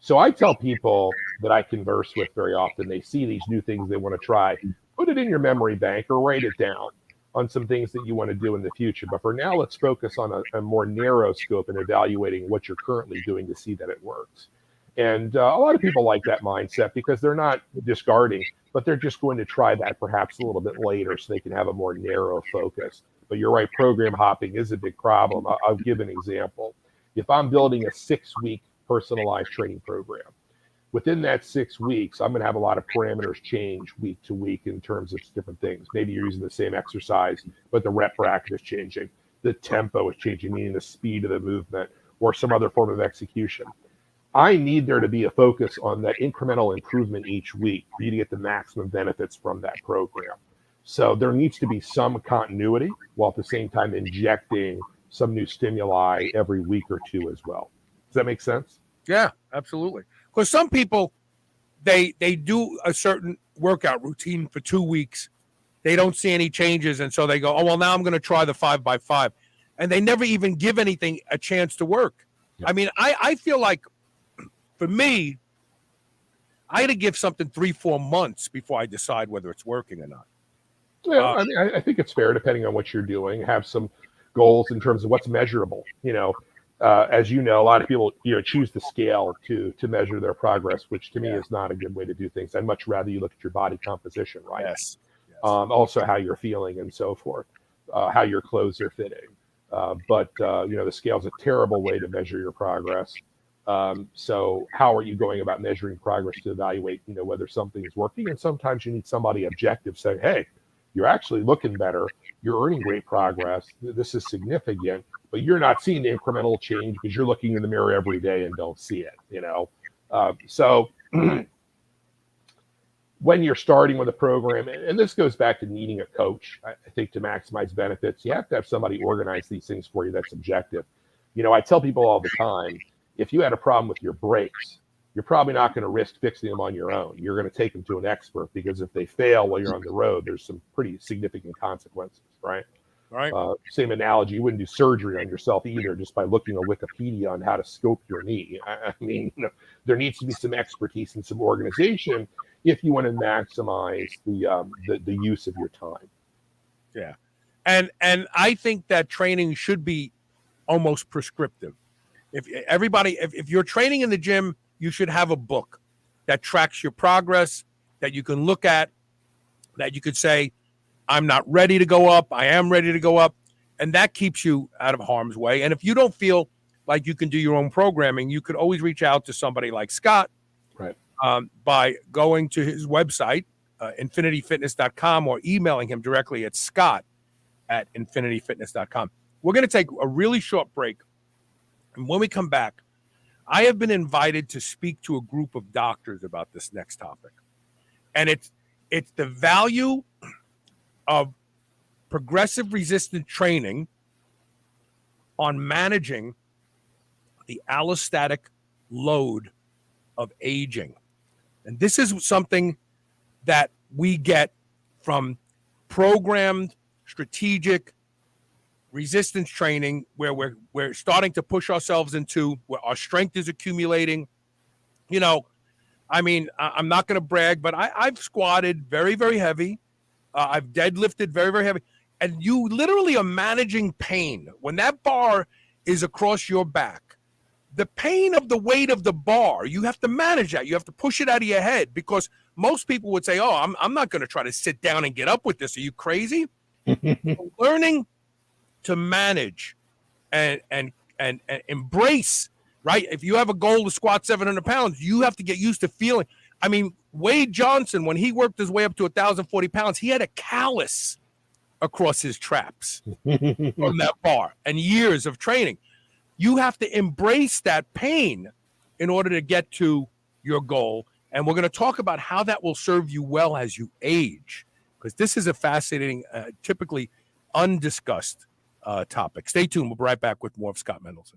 So I tell people that I converse with very often, they see these new things they want to try, put it in your memory bank or write it down on some things that you want to do in the future. But for now, let's focus on a more narrow scope and evaluating what you're currently doing to see that it works. And a lot of people like that mindset because they're not discarding, but they're just going to try that perhaps a little bit later so they can have a more narrow focus. But you're right, program hopping is a big problem. I'll give an example. If I'm building a 6-week personalized training program, within that 6 weeks, I'm going to have a lot of parameters change week to week in terms of different things. Maybe you're using the same exercise, but the rep bracket is changing. The tempo is changing, meaning the speed of the movement or some other form of execution. I need there to be a focus on that incremental improvement each week for you to get the maximum benefits from that program. So there needs to be some continuity while at the same time injecting some new stimuli every week or two as well. Does that make sense? Yeah, absolutely. Because some people, they do a certain workout routine for 2 weeks. They don't see any changes. And so they go, oh, well, now I'm going to try the 5x5. And they never even give anything a chance to work. Yeah. I mean, I feel like for me, I had to give something 3-4 months before I decide whether it's working or not. Yeah, I think it's fair depending on what you're doing. Have some goals in terms of what's measurable. As you know, a lot of people choose the scale to measure their progress, which to me is not a good way to do things. I'd much rather you look at your body composition, right? Yes. Also how you're feeling and so forth, how your clothes are fitting. But the scale is a terrible way to measure your progress. So how are you going about measuring progress to evaluate, whether something is working? And sometimes you need somebody objective saying, hey, you're actually looking better. You're earning great progress. This is significant, but you're not seeing the incremental change because you're looking in the mirror every day and don't see it, So when you're starting with a program, and this goes back to needing a coach, I think to maximize benefits, you have to have somebody organize these things for you that's objective. I tell people all the time, if you had a problem with your brakes, you're probably not going to risk fixing them on your own. You're going to take them to an expert, because if they fail while you're on the road, there's some pretty significant consequences, right? Right. Same analogy, you wouldn't do surgery on yourself either just by looking at Wikipedia on how to scope your knee. I mean, there needs to be some expertise and some organization if you want to maximize the use of your time. Yeah. And I think that training should be almost prescriptive. If you're training in the gym, you should have a book that tracks your progress, that you can look at, that you could say, I'm not ready to go up, I am ready to go up. And that keeps you out of harm's way. And if you don't feel like you can do your own programming, you could always reach out to somebody like Scott, right? By going to his website, infinityfitness.com, or emailing him directly at scott@infinityfitness.com. We're going to take a really short break. And when we come back, I have been invited to speak to a group of doctors about this next topic. And it's the value of progressive resistant training on managing the allostatic load of aging. And this is something that we get from programmed, strategic resistance training, where we're starting to push ourselves into where our strength is accumulating. I mean, I'm not going to brag, but I've squatted very, very heavy. I've deadlifted very, very heavy. And you literally are managing pain. When that bar is across your back, the pain of the weight of the bar, you have to manage that. You have to push it out of your head, because most people would say, oh, I'm not going to try to sit down and get up with this. Are you crazy? Learning to manage and embrace, right? If you have a goal to squat 700 pounds, you have to get used to feeling. I mean, Wade Johnson, when he worked his way up to 1,040 pounds, he had a callus across his traps from that bar, and years of training. You have to embrace that pain in order to get to your goal. And we're going to talk about how that will serve you well as you age, because this is a fascinating, typically undiscussed topic. Stay tuned. We'll be right back with more of Scott Mendelson.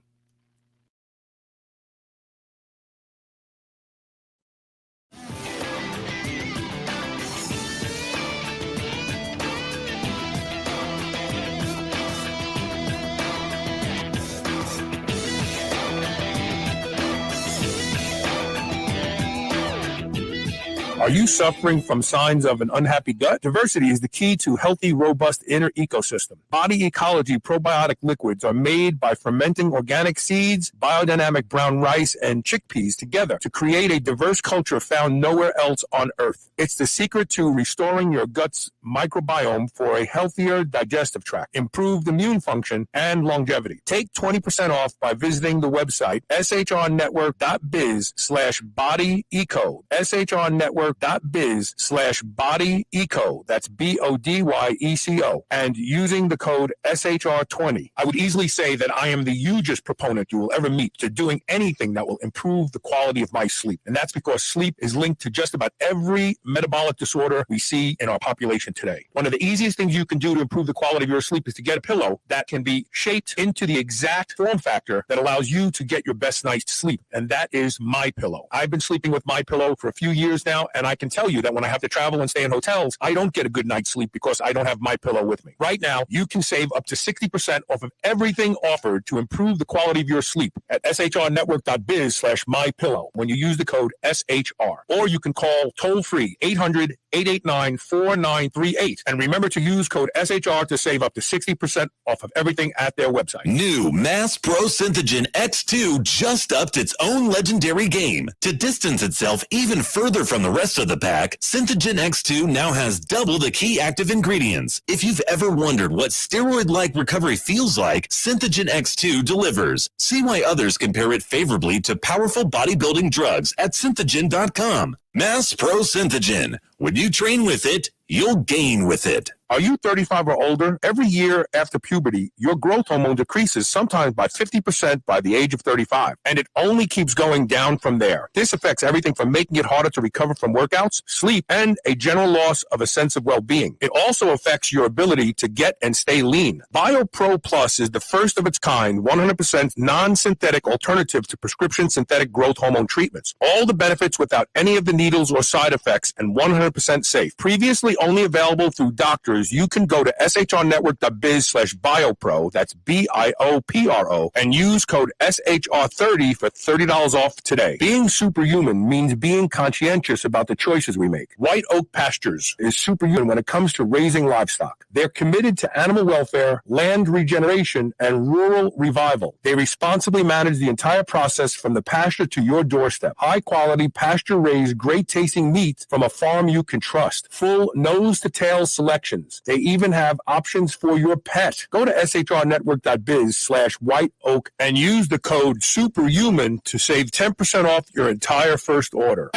Are you suffering from signs of an unhappy gut? Diversity is the key to healthy, robust inner ecosystem. Body Ecology probiotic liquids are made by fermenting organic seeds, biodynamic brown rice, and chickpeas together to create a diverse culture found nowhere else on Earth. It's the secret to restoring your gut's microbiome for a healthier digestive tract, improved immune function, and longevity. Take 20% off by visiting the website shrnetwork.biz/bodyeco. shrnetwork.biz/bodyeco. That's BODYECO. And using the code SHR20. I would easily say that I am the hugest proponent you will ever meet to doing anything that will improve the quality of my sleep. And that's because sleep is linked to just about every metabolic disorder we see in our population today. One of the easiest things you can do to improve the quality of your sleep is to get a pillow that can be shaped into the exact form factor that allows you to get your best night's sleep. And that is MyPillow. I've been sleeping with MyPillow for a few years now, and I can tell you that when I have to travel and stay in hotels, I don't get a good night's sleep because I don't have MyPillow with me. Right now, you can save up to 60% off of everything offered to improve the quality of your sleep at shrnetwork.biz/MyPillow when you use the code SHR. Or you can call toll-free 800 889-4938. And remember to use code SHR to save up to 60% off of everything at their website. New Mass Pro Synthogen X2 just upped its own legendary game. To distance itself even further from the rest of the pack, Synthogen X2 now has double the key active ingredients. If you've ever wondered what steroid-like recovery feels like, Synthogen X2 delivers. See why others compare it favorably to powerful bodybuilding drugs at synthogen.com. Mass Pro Synthogen. When you train with it, you'll gain with it. Are you 35 or older? Every year after puberty, your growth hormone decreases sometimes by 50% by the age of 35, and it only keeps going down from there. This affects everything from making it harder to recover from workouts, sleep, and a general loss of a sense of well-being. It also affects your ability to get and stay lean. BioPro Plus is the first of its kind, 100% non-synthetic alternative to prescription synthetic growth hormone treatments. All the benefits without any of the needles or side effects and 100% safe. Previously only available through doctors, you can go to shrnetwork.biz/biopro, that's BIOPRO, and use code SHR30 for $30 off today. Being superhuman means being conscientious about the choices we make. White Oak Pastures is superhuman when it comes to raising livestock. They're committed to animal welfare, land regeneration, and rural revival. They responsibly manage the entire process from the pasture to your doorstep. High-quality, pasture-raised, great-tasting meat from a farm you can trust. Full nose-to-tail selections. They even have options for your pet. Go to shrnetwork.biz/white oak and use the code SUPERHUMAN to save 10% off your entire first order.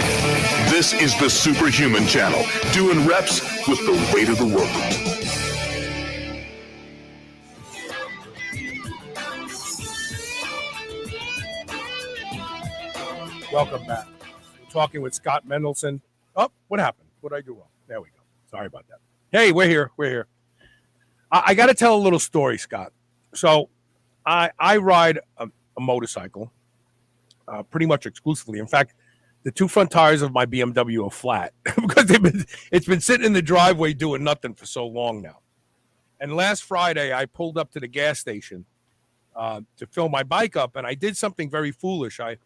This is the Superhuman Channel, doing reps with the weight of the world. Welcome back. We're talking with Scott Mendelson. Oh, what happened? What did I do wrong? There we go. Sorry about that. Hey, we're here. I got to tell a little story, Scott. So I ride a motorcycle pretty much exclusively. In fact, the two front tires of my BMW are flat because it's been sitting in the driveway doing nothing for so long now. And last Friday, I pulled up to the gas station to fill my bike up, and I did something very foolish. I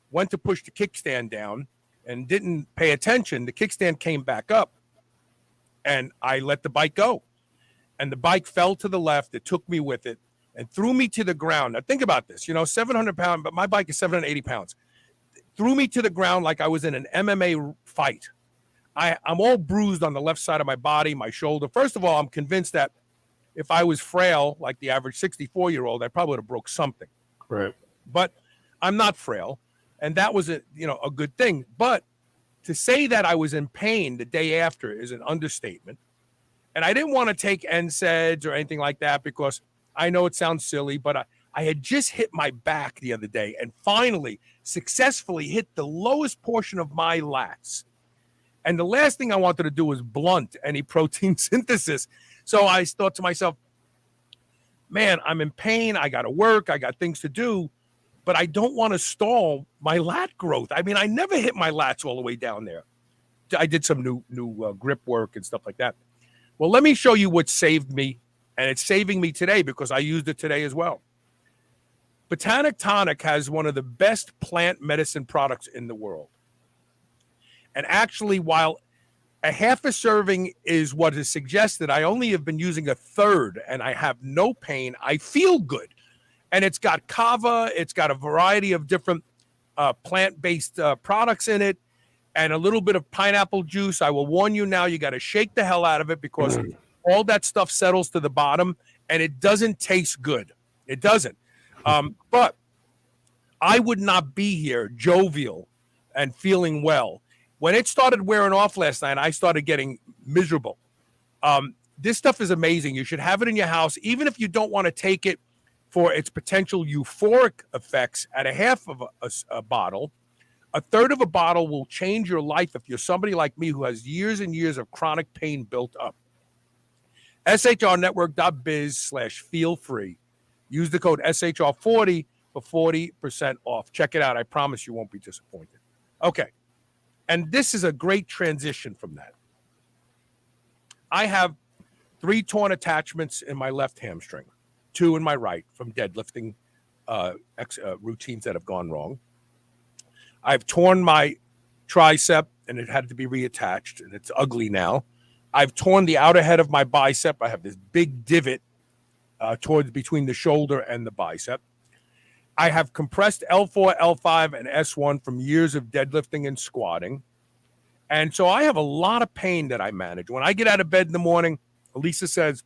went to push the kickstand down and didn't pay attention. The kickstand came back up. And I let the bike go. And the bike fell to the left. It took me with it and threw me to the ground. Now, think about this. 700 pounds, but my bike is 780 pounds. Threw me to the ground like I was in an MMA fight. I'm all bruised on the left side of my body, my shoulder. First of all, I'm convinced that if I was frail, like the average 64-year-old, I probably would have broke something. Right. But I'm not frail. And that was a good thing. But to say that I was in pain the day after is an understatement. And I didn't want to take NSAIDs or anything like that because I know it sounds silly, but I had just hit my back the other day and finally successfully hit the lowest portion of my lats. And the last thing I wanted to do was blunt any protein synthesis. So I thought to myself, man, I'm in pain. I got to work. I got things to do. But I don't want to stall my lat growth. I mean, I never hit my lats all the way down there. I did some new grip work and stuff like that. Well, let me show you what saved me, and it's saving me today because I used it today as well. Botanic Tonic has one of the best plant medicine products in the world. And actually, while a half a serving is what is suggested, I only have been using a third, and I have no pain. I feel good. And it's got kava. It's got a variety of different plant-based products in it and a little bit of pineapple juice. I will warn you now, you got to shake the hell out of it because all that stuff settles to the bottom and it doesn't taste good. It doesn't. But I would not be here jovial and feeling well. When it started wearing off last night, I started getting miserable. This stuff is amazing. You should have it in your house, even if you don't want to take it for its potential euphoric effects at a half of a bottle. A third of a bottle will change your life if you're somebody like me who has years and years of chronic pain built up. shrnetwork.biz/feel free. Use the code SHR40 for 40% off. Check it out. I promise you won't be disappointed. Okay. And this is a great transition from that. I have 3 torn attachments in my left hamstring, 2 in my right from deadlifting routines that have gone wrong. I've torn my tricep and it had to be reattached, and it's ugly now. I've torn the outer head of my bicep. I have this big divot towards between the shoulder and the bicep. I have compressed L4, L5, and S1 from years of deadlifting and squatting. And so I have a lot of pain that I manage. When I get out of bed in the morning, Elisa says,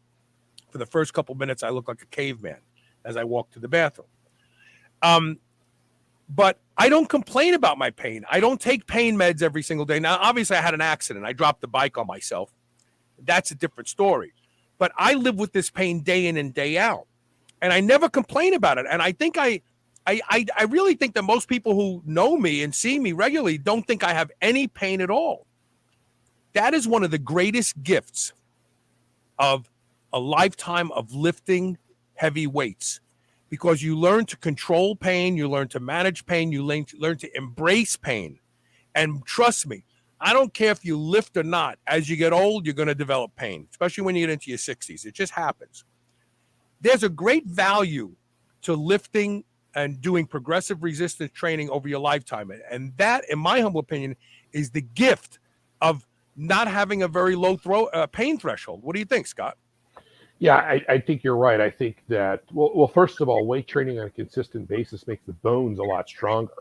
for the first couple minutes, I look like a caveman as I walk to the bathroom. But I don't complain about my pain. I don't take pain meds every single day. Now, obviously, I had an accident. I dropped the bike on myself. That's a different story. But I live with this pain day in and day out. And I never complain about it. And I think I really think that most people who know me and see me regularly don't think I have any pain at all. That is one of the greatest gifts of a lifetime of lifting heavy weights, because you learn to control pain, you learn to manage pain, you learn to embrace pain. And trust me, I don't care if you lift or not. As you get old, you're going to develop pain, especially when you get into your 60s. It just happens. There's a great value to lifting and doing progressive resistance training over your lifetime. And that, in my humble opinion, is the gift of not having a very low pain threshold. What do you think, Scott? Yeah, I think you're right. I think that, well, first of all, weight training on a consistent basis makes the bones a lot stronger,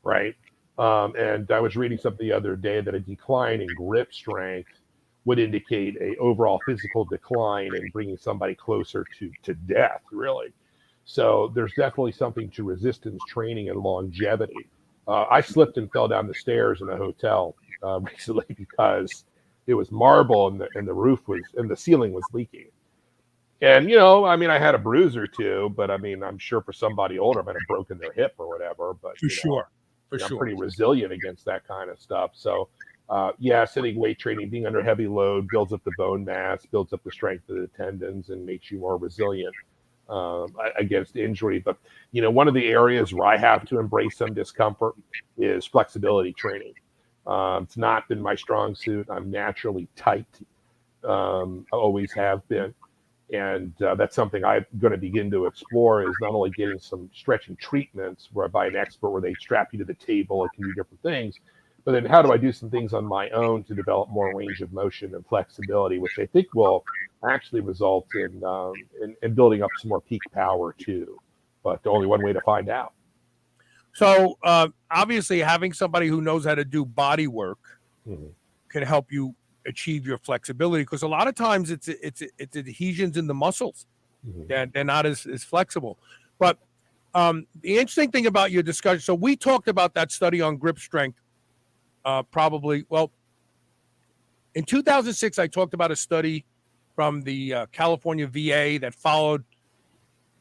right? And I was reading something the other day that a decline in grip strength would indicate a overall physical decline and bringing somebody closer to death, really. So there's definitely something to resistance training and longevity. I slipped and fell down the stairs in a hotel recently because it was marble and the roof was, and the ceiling was leaking. And, you know, I mean, I had a bruise or two, but I mean, I'm sure for somebody older, I might have broken their hip or whatever. But for sure, I'm pretty resilient against that kind of stuff. So, sitting weight training, being under heavy load builds up the bone mass, builds up the strength of the tendons, and makes you more resilient against injury. But, you know, one of the areas where I have to embrace some discomfort is flexibility training. It's not been my strong suit. I'm naturally tight. I always have been. And that's something I'm going to begin to explore, is not only getting some stretching treatments by an expert where they strap you to the table and can do different things, but then how do I do some things on my own to develop more range of motion and flexibility, which I think will actually result in building up some more peak power too. But only one way to find out. So obviously having somebody who knows how to do body work can help you achieve your flexibility, because a lot of times it's adhesions in the muscles that they're not as flexible. But the interesting thing about your discussion, so we talked about that study on grip strength in 2006. I talked about a study from the California VA that followed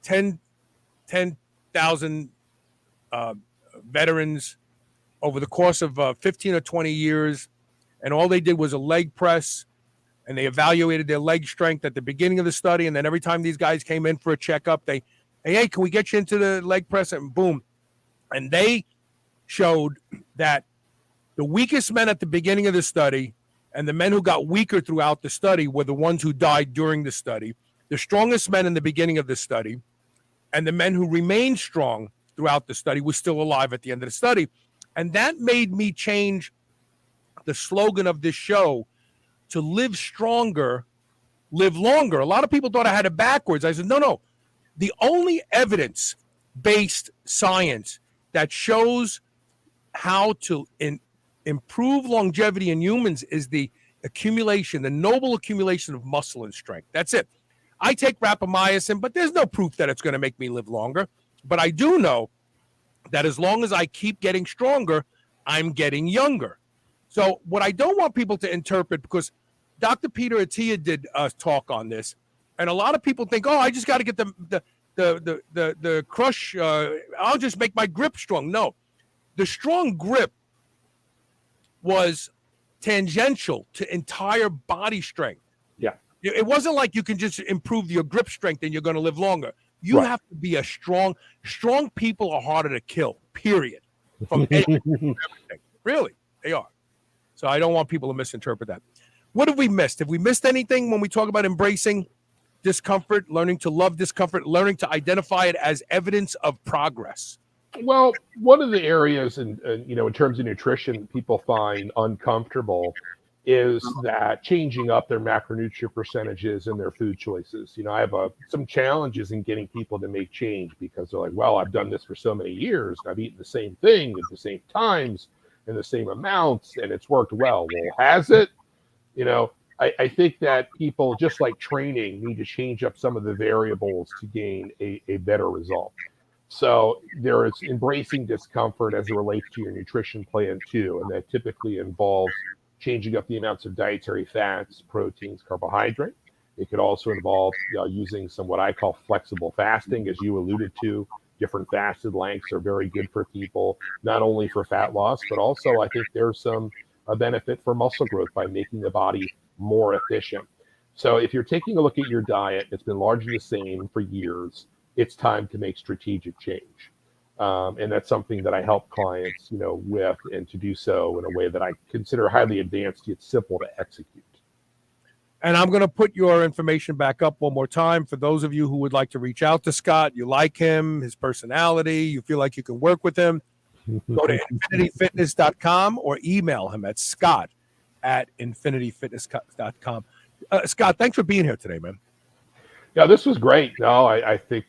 10,000 veterans over the course of 15 or 20 years. And all they did was a leg press, and they evaluated their leg strength at the beginning of the study. And then every time these guys came in for a checkup, hey, can we get you into the leg press? And boom. And they showed that the weakest men at the beginning of the study and the men who got weaker throughout the study were the ones who died during the study. The strongest men in the beginning of the study and the men who remained strong throughout the study were still alive at the end of the study. And that made me change the slogan of this show to live stronger, live longer. A lot of people thought I had it backwards. I said, no. The only evidence-based science that shows how to improve longevity in humans is the noble accumulation of muscle and strength. That's it. I take rapamycin, but there's no proof that it's going to make me live longer. But I do know that as long as I keep getting stronger, I'm getting younger. So what I don't want people to interpret, because Dr. Peter Attia did a talk on this, and a lot of people think, I just got to get the crush. I'll just make my grip strong. No, the strong grip was tangential to entire body strength. Yeah. It wasn't like you can just improve your grip strength and you're going to live longer. You have to be strong people are harder to kill, period. From everything. Really, they are. So I don't want people to misinterpret that. What have we missed? Have we missed anything when we talk about embracing discomfort, learning to love discomfort, learning to identify it as evidence of progress? Well, one of the areas in terms of nutrition people find uncomfortable is that changing up their macronutrient percentages and their food choices. I have some challenges in getting people to make change because they're like, well, I've done this for so many years. I've eaten the same thing at the same times and the same amounts, and it's worked well. Well, has it? I think that people, just like training, need to change up some of the variables to gain a better result. So there is embracing discomfort as it relates to your nutrition plan too, and that typically involves changing up the amounts of dietary fats, proteins, carbohydrate. It could also involve using some what I call flexible fasting, as you alluded to. Different fasted lengths are very good for people, not only for fat loss, but also I think there's some benefit for muscle growth by making the body more efficient. So if you're taking a look at your diet, it's been largely the same for years. It's time to make strategic change. And that's something that I help clients, with, and to do so in a way that I consider highly advanced yet simple to execute. And I'm going to put your information back up one more time for those of you who would like to reach out to Scott. You like him, his personality, you feel like you can work with him. Go to infinityfitness.com or email him at scott@infinityfitness.com. Scott, thanks for being here today, man. Yeah, this was great. No, I think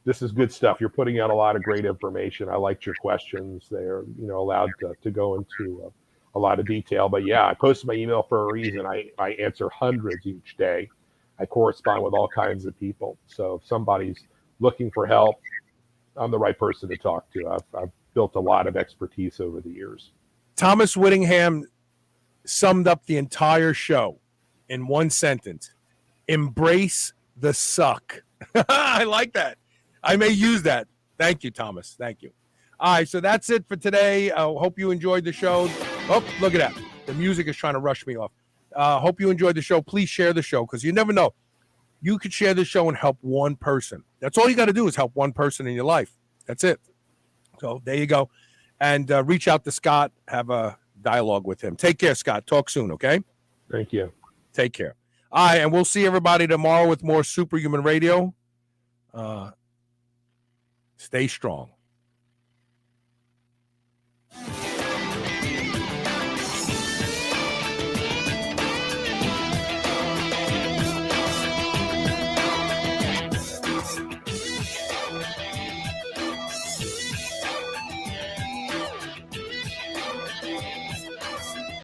this is good stuff. You're putting out a lot of great information. I liked your questions. They're allowed to go into a lot of detail. But yeah, I posted my email for a reason. I answer hundreds each day. I correspond with all kinds of people. So if somebody's looking for help, I'm the right person to talk to. I've built a lot of expertise over the years. Thomas Whittingham summed up the entire show in one sentence: embrace the suck. I like that. I may use that. Thank you, Thomas. Thank you. All right, so that's it for today. I hope you enjoyed the show. Oh, look at that. The music is trying to rush me off. Hope you enjoyed the show. Please share the show, because you never know. You could share the show and help one person. That's all you got to do is help one person in your life. That's it. So there you go. And reach out to Scott. Have a dialogue with him. Take care, Scott. Talk soon, okay? Thank you. Take care. All right, and we'll see everybody tomorrow with more Superhuman Radio. Stay strong.